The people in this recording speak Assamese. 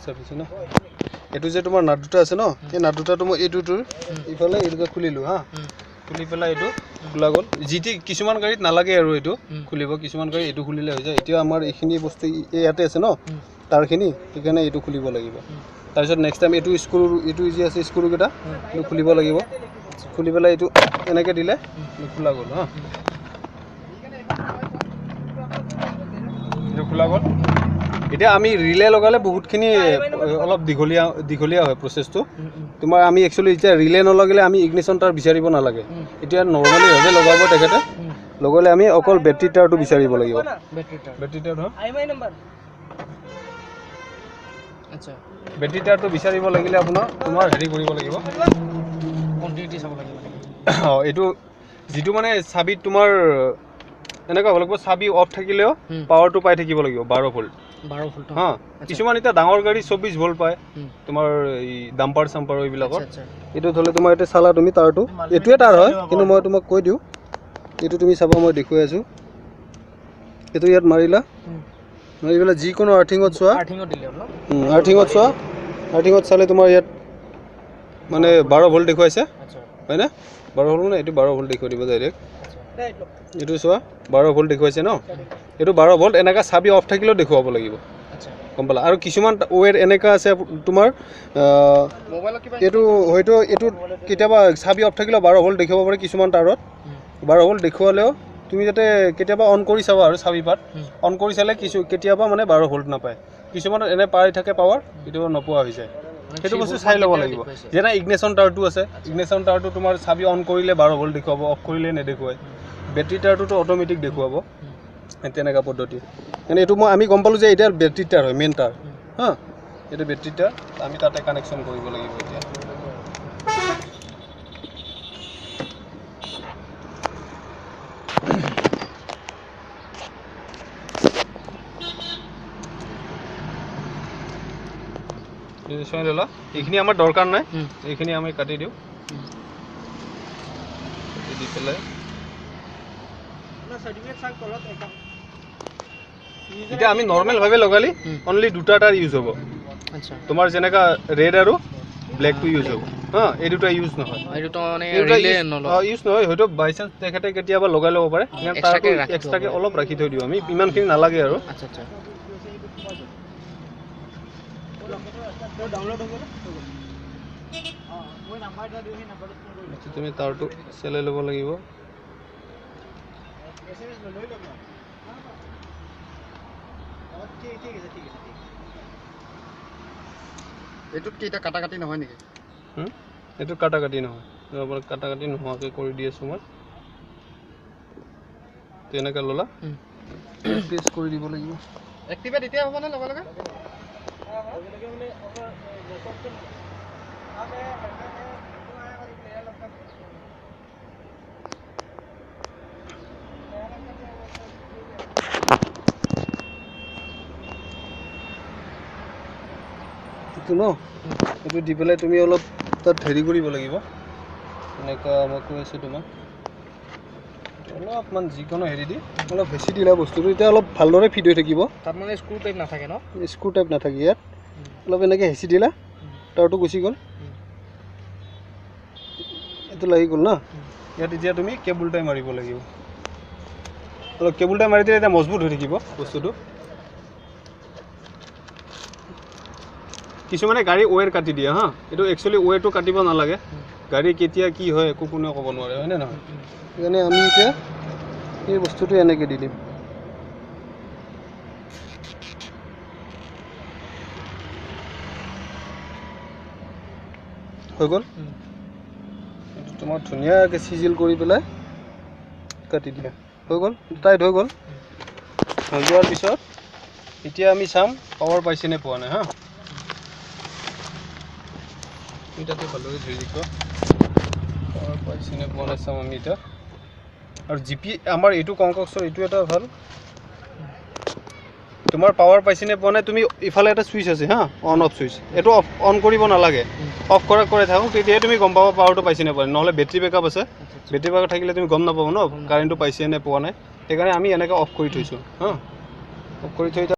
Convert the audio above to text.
চাবিছে ন এইটো যে তোমাৰ নাট দুটা আছে ন এই নাট দুটাটো মই এইটোৰ ইফালে এইটো খুলিলো হা খুলি পেলাই এইটো খোলা গ'ল যিটি কিছুমান গাড়ীত নালাগে আৰু এইটো খুলিব কিছুমান গাড়ী এইটো খুলিলে হৈ যায় এতিয়া আমাৰ এইখিনি বস্তু ইয়াতে আছে ন তাৰখিনি সেইকাৰণে এইটো খুলিব লাগিব তাৰপিছত নেক্সট টাইম এইটো স্ক্ৰু এইটো যি আছে স্ক্ৰুকেইটা এইটো খুলিব লাগিব খুলি পেলাই এইটো এনেকৈ দিলে খোলা গ'ল হা এইটো খোলা গ'ল এতিয়া আমি ৰিলে লগালে বহুতখিনি অলপ দীঘলীয়া হয় প্ৰচেছটো তোমাৰ আমি একচুৱেলি এতিয়া ৰিলে নলগালে আমি ইগনিশ্যন তাৰ বিচাৰিব নালাগে এতিয়া নৰ্মেলি ভাৱে লগাব তেখেতে লগালে আমি অকল বেটাৰী টাৰটো বিচাৰিব লাগিব বেটাৰী টাৰ আচ্ছা বেটাৰী টাৰটো বিচাৰিব লাগিলে তোমাৰ হেৰি কৰিব লাগিব কণ্টিনিউটি চাব লাগিব এইটো যিটো মানে চাবিত তোমাৰ এনেকুৱা হ'ব লাগিব চাবি অফ থাকিলেও পাৱাৰটো পাই থাকিব লাগিব 12 ভোল্ট হা কিছুমান এতিয়া ডাঙৰ গাড়ী 24 ভোল্ট পায় তোমাৰ এই ডাম্পাৰ চাম্পাৰ এইবিলাকৰ এইটো ধলে তোমাৰ এটা চালা তুমি তাৰটো এইটোৱে তাৰ হয় কিন্তু মই তোমাক কৈ দিওঁ এইটো তুমি চাবা মই দেখুৱাই আছো এইটো ইয়াত মাৰিলা মাৰি পেলাই যিকোনো আৰ্থিঙত চোৱা আৰ্থিঙত চালে তোমাৰ ইয়াত মানে 12 ভোল্ট দেখুৱাইছে হয় না 12 ভোল্ট মানে এইটো 12 ভোল্ট দেখুৱাই দিব ডাইৰেক্ট এইটো চোৱা 12 ভোল্ট দেখুৱাইছে ন এইটো 12 ভোল্ট এনেকা চাবি অফ থাকিলেও দেখুৱাব লাগিব গম পালা আৰু কিছুমান ৱেৰ এনেকা আছে তোমাৰ এইটো হয়তো এইটো কেতিয়াবা চাবি অফ থাকিলেও 12 ভোল্ট দেখাব পাৰে কিছুমান তাৰত 12 ভোল্ট দেখুৱালেও তুমি যাতে কেতিয়াবা অন কৰি চাবা আৰু চাবি পাত অন কৰি চালে কেতিয়াবা মানে 12 ভোল্ট নাপায় কিছুমান এনে পাই থাকে পাৱাৰ কেতিয়াবা নোপোৱা হৈ যায় সেইটো বস্তু চাই ল'ব লাগিব যেনে ইগনিশ্যন টাৰটো আছে ইগনিশ্যন টাৰটো তোমাৰ চাবি অন কৰিলে 12 ভোল্ট দেখুৱাব অফ কৰিলে নেদেখুৱায় বেটাৰী টাৰটোতো অট'মেটিক দেখুৱাব তেনেকুৱা পদ্ধতি মানে এইটো আমি গম পালোঁ যে এতিয়া বেটাৰী টাৰ হয় মেইন টাৰ হা এইটো বেটাৰী টাৰ আমি তাতে কানেকশ্যন কৰিব লাগিব এতিয়া চাই ল'লা এইখিনি আমাৰ দৰকাৰ নাই এইখিনি আমি কাটি দিওঁ দি পেলাই এতিয়া আমি নৰ্মেল ভাৱে লগালি অনলি দুটা টাৰ ইউজ হ'ব তোমাৰ যেনেকা ৰেড আৰু ব্লেকটো ইউজ হ'ব হা এই দুটা ইউজ নহয় ইউজ নহয় হয়তো বাই চান্স তেখেতে কেতিয়াবা লগাই ল'ব পাৰে তাৰটো এক্সট্ৰাকে অলপ ৰাখি থৈ দিওঁ আমি ইমানখিনি নালাগে আৰু তুমি তাৰটো চেলাই ল'ব লাগিব এইটোত কি এটা কাটা কাটি নহয় নেকি এইটো কাটা কাটি নহয় কাটা কাটি নোহোৱাকৈ কৰি দি আছোঁ মই তেনেকৈ ল'লা প্ৰেছ কৰি দিব লাগিব এক্টিভেট এতিয়া হ'ব নে লগে লগে এইটো ন এইটো দি পেলাই তুমি অলপ তাত হেৰি কৰিব লাগিব এনেকুৱা মই কৈ আছোঁ তোমাক অলপমান যিকোনো হেৰি দি অলপ বেছি দিলা বস্তুটো এতিয়া অলপ ভালদৰে ফিট হৈ থাকিব তাত মানে স্ক্ৰু টাইপ নাথাকে ন স্ক্ৰু টাইপ নাথাকে ইয়াত অলপ এনেকৈ হেঁচি দিলা তাৰটো গুচি গ'ল এইটো লাগি গ'ল না ইয়াত এতিয়া তুমি কেবুল টাই মাৰিব লাগিব অলপ কেবুল টাই মাৰি দিলে এতিয়া মজবুত হৈ থাকিব বস্তুটো কিছুমানে গাড়ী ৱেৰ কাটি দিয়ে হা এইটো একচুৱেলি ৱেৰটো কাটিব নালাগে গাড়ী কেতিয়া কি হয় একো কোনেও ক'ব নোৱাৰে হয়নে নহয় সেইকাৰণে আমি এতিয়া এই বস্তুটো এনেকৈ দি দিম হৈ গ'ল এইটো তোমাৰ ধুনীয়াকৈ চিজিল কৰি পেলাই কাটি দিয়া হৈ গ'ল টাইট হৈ গ'ল হৈ যোৱাৰ পিছত এতিয়া আমি চাম পাৱাৰ পাইছেনে পোৱা নাই হা এটাতে ভালদৰে ধৰি দিছোঁ পাৱাৰ পাইছেনে পোৱা নাই চাম আমি এতিয়া আৰু জিপি আমাৰ এইটো কংকক্সৰ এইটো এটা ভাল তোমাৰ পাৱাৰ পাইছেনে পোৱা নাই তুমি ইফালে এটা চুইচ আছে হা অন অফ চুইচ এইটো অন কৰিব নালাগে অফ কৰি থাকোঁ তেতিয়াহে তুমি গম পাবা পাৱাৰটো পাইছেনে পোৱা নাই নহ'লে বেটাৰী বেকআপ আছে বেটাৰী বেকআপ থাকিলে তুমি গম নাপাবা ন কাৰেণ্টটো পাইছেনে পোৱা নাই সেইকাৰণে আমি এনেকৈ অফ কৰি থৈছোঁ হা অফ কৰি থৈ